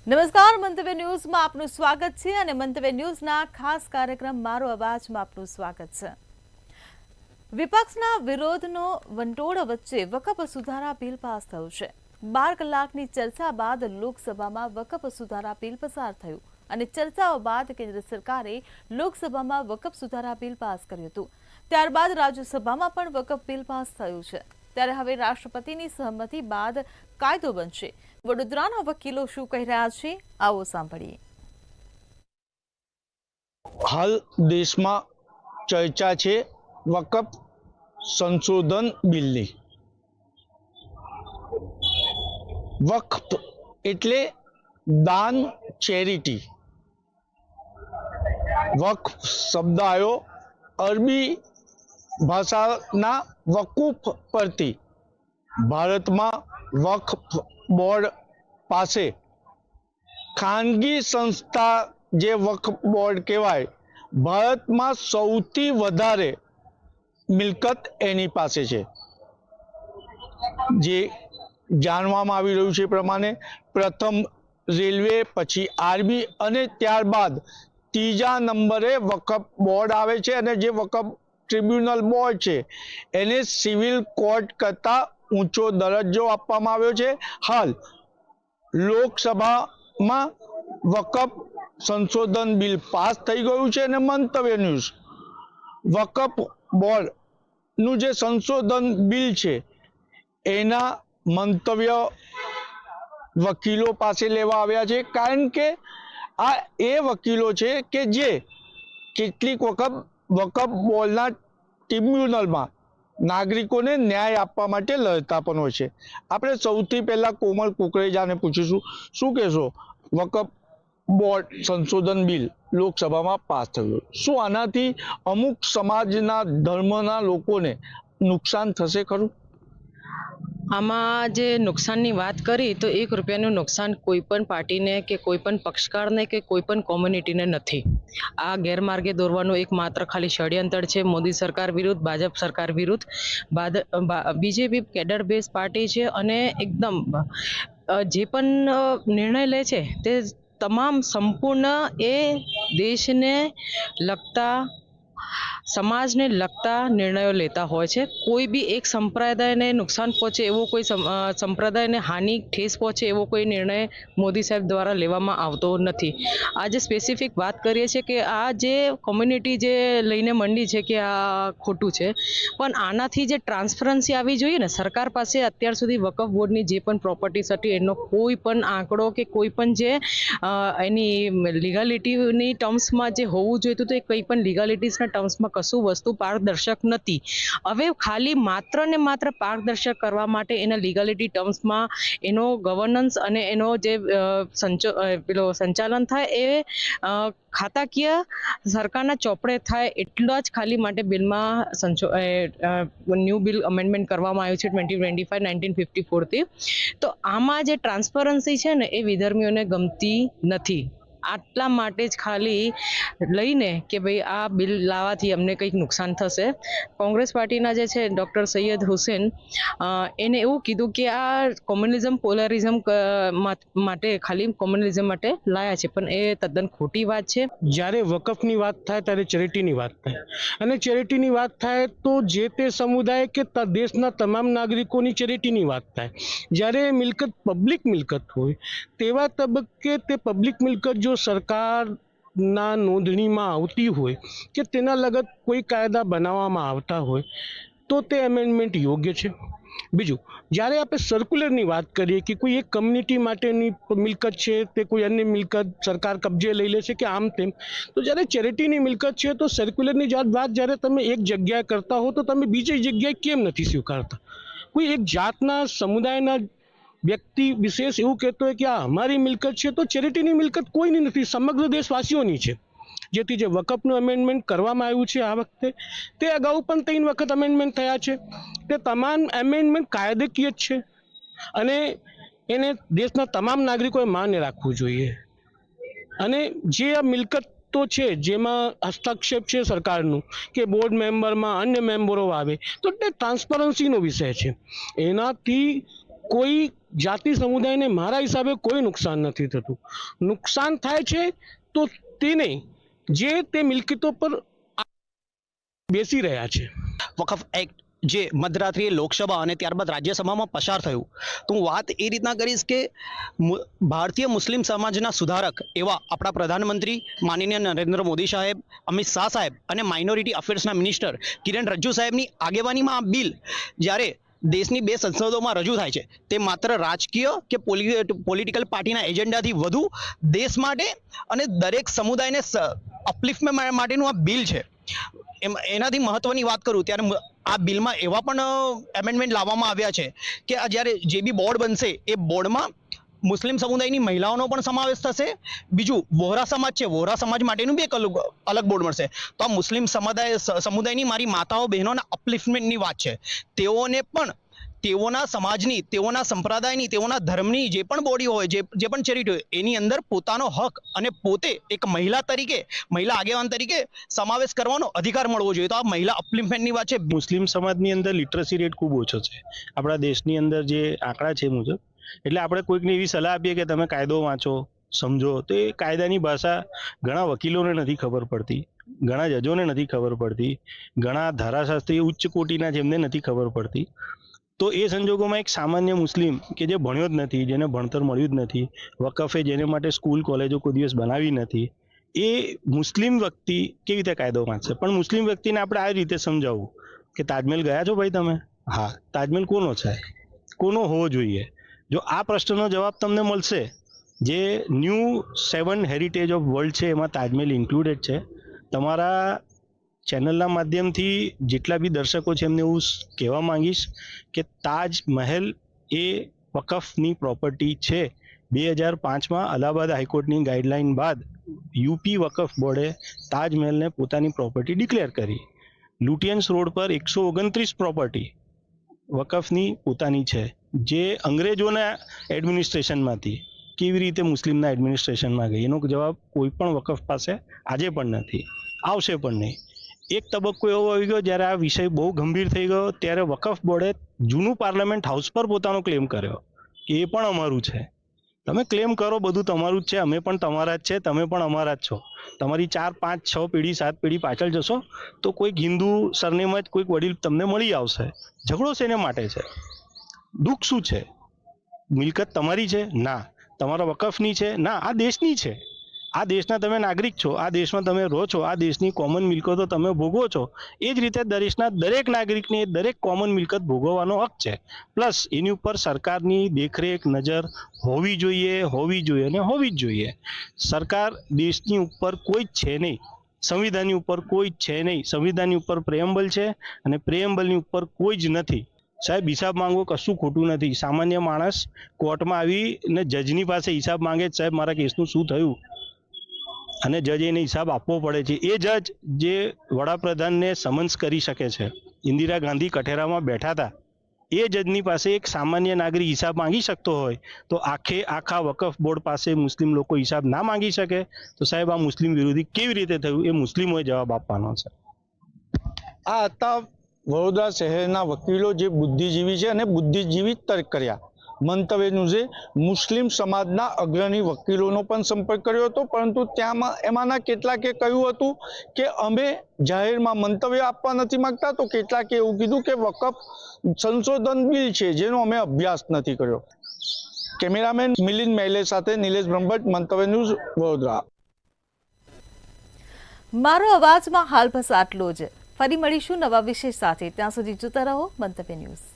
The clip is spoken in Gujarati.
નમસ્કાર, મંતવ્ય ન્યૂઝમાં આપનું સ્વાગત છે અને મંતવ્ય ન્યૂઝના ખાસ કાર્યક્રમ મારો અવાજમાં આપનું સ્વાગત છે। વિપક્ષના વિરોધનો વંટોળ વચ્ચે વકફ સુધારા બિલ પાસ થયું છે। 12 કલાકની ચર્ચા બાદ લોકસભામાં વકફ સુધારા બિલ પસાર થયું અને ચર્ચાઓ બાદ કેન્દ્ર સરકારે લોકસભામાં વકફ સુધારા બિલ પાસ કર્યું હતું। ત્યારબાદ રાજ્યસભામાં પણ વકફ બિલ પાસ થયું છે। ત્યારે હવે રાષ્ટ્રપતિની સહમતિ બાદ કાયદો બનશે। વડોદરાના વકીલો શું કહી રહ્યા છે, આવો સાંભળીએ। હાલ દેશમાં ચર્ચા છે વકફ સંશોધન બિલની। વકફ એટલે દાન, ચેરિટી। વકફ શબ્દ આવ્યો અરબી ભાષાના વકૂફ પરથી। ભારતમાં વકફ બોર્ડ પાસે ખાનગી સંસ્થા જે વકફ બોર્ડ કહેવાય, ભારતમાં સૌથી વધારે મિલકત એની પાસે છે। જે જાણવામાં આવી રહ્યું છે પ્રમાણે પ્રથમ રેલવે, પછી આર્મી અને ત્યારબાદ ત્રીજા નંબરે વકફ બોર્ડ આવે છે। અને જે વકફ ટ્રિબ્યુનલ બોર્ડ છે એને સિવિલ કોર્ટ કરતા ઊંચો દરજ્જો આપવામાં આવ્યો છે। હાલ લોકસભામાં વકફ સંશોધન બિલ પાસ થઈ ગયું છે અને મંતવ્ય ન્યૂઝ વકફ બોર્ડનું જે સંશોધન બિલ છે એના મંતવ્ય વકીલો પાસે લેવા આવ્યા છે। કારણ કે આ એ વકીલો છે કે જે કેટલીક વખત વકફ બોર્ડના ટ્રિબ્યુનલમાં નાગરિકોને ન્યાય આપવા માટે લડતા પણ હોય છે। આપણે સૌથી પહેલા કોમલ કુકરેજાને પૂછીશું, શું કહેશો? વકફ બોર્ડ સંશોધન બિલ લોકસભામાં પાસ થયું, શું આનાથી અમુક સમાજના ધર્મના લોકોને નુકસાન થશે ખરું? આમાં જે નુકસાનની વાત કરી તો ₹1નું નુકસાન કોઈ પણ પાર્ટીને કે કોઈ પણ પક્ષકારને કે કોઈ પણ કોમ્યુનિટીને નથી। આ ગેરમાર્ગે દોરવાનું એકમાત્ર ખાલી ષડયંત્ર છે મોદી સરકાર વિરુદ્ધ, ભાજપ સરકાર વિરુદ્ધ। બીજેપી કેડર બેઝ પાર્ટી છે અને એકદમ જે પણ નિર્ણય લે છે તે તમામ સંપૂર્ણ એ દેશને લગતા, સમાજને લગતા નિર્ણયો લેતા હોય છે। કોઈ બી એક સંપ્રદાયને નુકસાન પહોંચે એવો, કોઈ સંપ્રદાયને હાનિ ઠેસ પહોંચે એવો કોઈ નિર્ણય મોદી સાહેબ દ્વારા લેવામાં આવતો નથી। આજે સ્પેસિફિક વાત કરીએ છીએ કે આ જે કોમ્યુનિટી જે લઈને મંડી છે કે આ ખોટું છે, પણ આનાથી જે ટ્રાન્સપરન્સી આવવી જોઈએ ને, સરકાર પાસે અત્યાર સુધી વકફ બોર્ડની જે પણ પ્રોપર્ટીઝ હતી એનો કોઈ પણ આંકડો કે કોઈ પણ જે એની લીગાલિટીની ટર્મ્સમાં જે હોવું જોઈતું હતું એ કંઈ પણ લીગાલિટીઝના ટર્મ્સમાં કશું વસ્તુ પારદર્શક નથી। હવે ખાલી માત્ર ને માત્ર પારદર્શક કરવા માટે એના લીગાલિટી ટર્મ્સમાં એનો ગવર્નન્સ અને એનો જે સંચાલન થાય એ ખાતાકીય સરકારના ચોપડે થાય એટલા જ ખાલી માટે બિલમાં ન્યૂ બિલ અમેન્ડમેન્ટ કરવામાં આવ્યું છે 2025-1954 થી। તો આમાં જે ટ્રાન્સપરન્સી છે ને એ વિધર્મીઓને ગમતી નથી। આટલા માટે જ ખાલી લઈને કે ભાઈ આ બિલ લાવવાથી અમને કંઈક નુકસાન થશે। કોંગ્રેસ પાર્ટીના જે છે ડૉક્ટર સૈયદ હુસેન એને એવું કીધું કે આ કોમ્યુનિઝમ, પોલરિઝમ માટે, ખાલી કોમ્યુનિઝમ માટે લાયા છે, પણ એ તદ્દન ખોટી વાત છે। જ્યારે વકફની વાત થાય ત્યારે ચેરિટીની વાત થાય, અને ચેરિટીની વાત થાય તો જે તે સમુદાય કે દેશના તમામ નાગરિકોની ચેરિટીની વાત થાય। જ્યારે મિલકત પબ્લિક મિલકત હોય તેવા તબક્કે તે પબ્લિક મિલકત જો સરકારના નોંધણીમાં આવતી હોય કે તેના લગત કોઈ કાયદા બનાવવામાં આવતા હોય તો તે એમેન્ડમેન્ટ યોગ્ય છે। બીજું, જ્યારે આપણે સર્ક્યુલરની વાત કરીએ કે કોઈ એક કમ્યુનિટી માટેની મિલકત છે તે કોઈ અન્ય મિલકત સરકાર કબજે લઈ લે છે કે આમ તેમ, તો જ્યારે ચેરિટીની મિલકત છે તો સર્ક્યુલરની વાત જ્યારે તમે એક જગ્યાએ કરતા હો તો તમે બીજી જગ્યાએ કેમ નથી સ્વીકારતા? કોઈ એક જાતના સમુદાયના વ્યક્તિ વિશેષ એવું કહેતો હોય કે આ અમારી મિલકત છે, તો ચેરિટીની મિલકત કોઈની નથી, સમગ્ર દેશવાસીઓની છે। જેથી જે વકફનું અમેન્ડમેન્ટ કરવામાં આવ્યું છે આ વખતે, તે અગાઉ પણ 3 વખત અમેન્ડમેન્ટ થયા છે, તે તમામ અમેન્ડમેન્ટ કાયદેકીય જ છે અને એને દેશના તમામ નાગરિકોએ માન્ય રાખવું જોઈએ। અને જે આ મિલકતો છે જેમાં હસ્તક્ષેપ છે સરકારનું કે બોર્ડ મેમ્બરમાં અન્ય મેમ્બરો આવે, તો તે ટ્રાન્સપરન્સીનો વિષય છે। એનાથી કોઈ જાતિ સમુદાયને મારા હિસાબે કોઈ નુકસાન નથી થતું. નુકસાન થાય છે તો તેને જે તે મિલકતો પર બેસી રહ્યા છે. વકફ એક્ટ જે મધરાત્રિએ લોકસભા અને ત્યારબાદ રાજ્યસભામાં પસાર થયું, તો હું વાત એ રીતના કરીશ કે ભારતીય મુસ્લિમ સમાજના સુધારક એવા આપણા પ્રધાનમંત્રી માનનીય નરેન્દ્ર મોદી સાહેબ, અમિત શાહ સાહેબ અને માઇનોરિટી અફેર્સના મિનિસ્ટર કિરણ રિજ્જુ સાહેબની આગેવાનીમાં આ બિલ જ્યારે દેશની બે સંસદોમાં રજૂ થાય છે, તે માત્ર રાજકીય કે પોલિટિકલ પાર્ટીના એજન્ડાથી વધુ દેશ માટે અને દરેક સમુદાયને અપલિફ્ટમેન્ટ માટેનું આ બિલ છે. એનાથી મહત્વની વાત કરું ત્યારે આ બિલમાં એવા પણ એમેન્ડમેન્ટ લાવવામાં આવ્યા છે કે જ્યારે જે બી બોર્ડ બનશે એ બોર્ડમાં મુસ્લિમ સમુદાયની મહિલાઓનો પણ સમાવેશ થશે. બીજું વોહરા સમાજ છે, વોહરા સમાજ માટેનું બી એક અલગ બોર્ડ મળશે. તો આ મુસ્લિમ સમુદાયની મારી માતાઓ બહેનોના અપલિફ્ટમેન્ટની વાત છે. તેઓને પણ તેઓના સમાજની, તેઓના સંપ્રદાયની, તેઓના ધર્મની જે પણ બોડી હોય, જે પણ ચેરિટી હોય, એની અંદર પોતાનો હક અને પોતે એક મહિલા તરીકે, મહિલા આગેવાન તરીકે સમાવેશ કરવાનો અધિકાર મળવો જોઈએ. તો આ મહિલા અપલિફ્ટમેન્ટની વાત છે. મુસ્લિમ સમાજની અંદર લિટરસી રેટ ખૂબ ઓછો છે આપણા દેશની અંદર, જે આંકડા છે મુજબ. એટલે આપણે કોઈકને એવી સલાહ આપીએ કે તમે કાયદો વાંચો, સમજો, તો એ કાયદાની ભાષા ઘણા વકીલોને નથી ખબર પડતી, ઘણા જજોને નથી ખબર પડતી, ઘણા ધારાશાસ્ત્રી ઉચ્ચ કોટીના જેમને નથી ખબર પડતી. તો એ સંજોગોમાં એક સામાન્ય મુસ્લિમ કે જે ભણ્યો જ નથી, જેને ભણતર મળ્યું જ નથી, વકફે જેને માટે સ્કૂલ કોલેજો કોઈ દિવસ બનાવી નથી, એ મુસ્લિમ વ્યક્તિ કેવી રીતે કાયદો વાંચશે? પણ મુસ્લિમ વ્યક્તિને આપણે આ રીતે સમજાવવું કે તાજમહેલ ગયા છો ભાઈ તમે? હા. તાજમહેલ કોનો છે? કોનો હોવો જોઈએ? જો આ પ્રશ્નનો જવાબ તમને મળશે, જે ન્યૂ 7 હેરિટેજ ઓફ વર્લ્ડ છે એમાં તાજમહેલ ઇન્ક્લુડેડ છે. તમારા ચેનલના માધ્યમથી જેટલા બી દર્શકો છે એમને હું કહેવા માંગીશ કે તાજમહેલ એ વકફની પ્રોપર્ટી છે. 2005માં અલ્હાબાદ હાઈકોર્ટની ગાઈડલાઇન બાદ યુપી વકફ બોર્ડે તાજમહેલને પોતાની પ્રોપર્ટી ડિક્લેર કરી. લુટિયન્સ રોડ પર 129 પ્રોપર્ટી વકફની પોતાની છે, જે અંગ્રેજોના એડમિનિસ્ટ્રેશનમાંથી કેવી રીતે મુસ્લિમના એડમિનિસ્ટ્રેશનમાં ગઈ એનો જવાબ કોઈ પણ વકફ પાસે આજે પણ નથી, આવશે પણ નહીં. એક તબક્કો એવો આવી ગયો જ્યારે આ વિષય બહુ ગંભીર થઈ ગયો, ત્યારે વકફ બોર્ડે જૂનું પાર્લામેન્ટ હાઉસ પર પોતાનો ક્લેમ કર્યો કે એ પણ અમારું છે. તમે ક્લેમ કરો, બધું તમારું જ છે, અમે પણ તમારા જ છે, તમે પણ અમારા જ છો. તમારી 4, 5, 6 પેઢી 7 પેઢી પાછળ જશો તો કોઈક હિન્દુ સરનેમ જ કોઈક વડીલ તમને મળી આવશે. ઝઘડો શેને માટે છે? દુઃખ શું છે? મિલકત તમારી છે? ના. તમારા વકફની છે? ના. આ દેશની છે. આ દેશના તમે નાગરિક છો, આ દેશમાં તમે રહો છો, આ દેશની કોમન મિલકતો તમે ભોગવો છો. એ જ રીતે દેશના દરેક નાગરિકને દરેક કોમન મિલકત ભોગવવાનો હક છે. પ્લસ એની ઉપર સરકારની દેખરેખ, નજર હોવી જોઈએ અને હોવી જ જોઈએ. સરકાર દેશની ઉપર કોઈ જ છે નહીં, સંવિધાનની ઉપર કોઈ જ છે નહીં. સંવિધાનની ઉપર પ્રેમ્બલ છે અને પ્રેમ્બલની ઉપર કોઈ જ નથી. સાહેબ, હિસાબ માંગવો કશું ખોટું નથી. સામાન્ય માણસ કોર્ટમાં આવીને જજની પાસે હિસાબ માંગે, સાહેબ મારા કેસનું શું થયું, અને જજ એને હિસાબ આપવો પડે છે. એ જજ જે વડાપ્રધાનને સમન્સ કરી શકે છે, ઇન્દિરા ગાંધી કઠેરામાં બેઠા હતા, એ જજની પાસે એક સામાન્ય નાગરિક હિસાબ માંગી શકતો હોય તો આખા વકફ બોર્ડ પાસે મુસ્લિમ લોકો હિસાબ ના માંગી શકે? તો સાહેબ આ મુસ્લિમ વિરોધી કેવી રીતે થયું એ મુસ્લિમોએ જવાબ આપવાનો છે. આ હતા વડોદરા શહેરના વકીલો જે બુદ્ધિજીવી છે અને બુદ્ધિજીવી તર્ક કર્યા. મંતવ્યનું છે મુસ્લિમ સમાજના અગ્રણી વકીલોનો પણ સંપર્ક કર્યો હતો, પરંતુ એમાંના કેટલાકે કહ્યું હતું કે અમે જાહેરમાં મંતવ્ય આપવા નથી માંગતા, તો કેટલાકે એવું કીધું કે વકફ સંશોધન બિલ છે જેનો અમે અભ્યાસ નથી કર્યો. કેમેરામેન મિલિંદ મહેલે સાથે નિલેશ બ્રહ્મભટ્ટ, મંતવ્ય ન્યૂઝ, વડોદરા. મારો અવાજમાં હાલ બસ આટલો જ. ફરી મળીશું નવા વિષય સાથે. ત્યાં સુધી જોતા રહો મંતવ્ય ન્યૂઝ.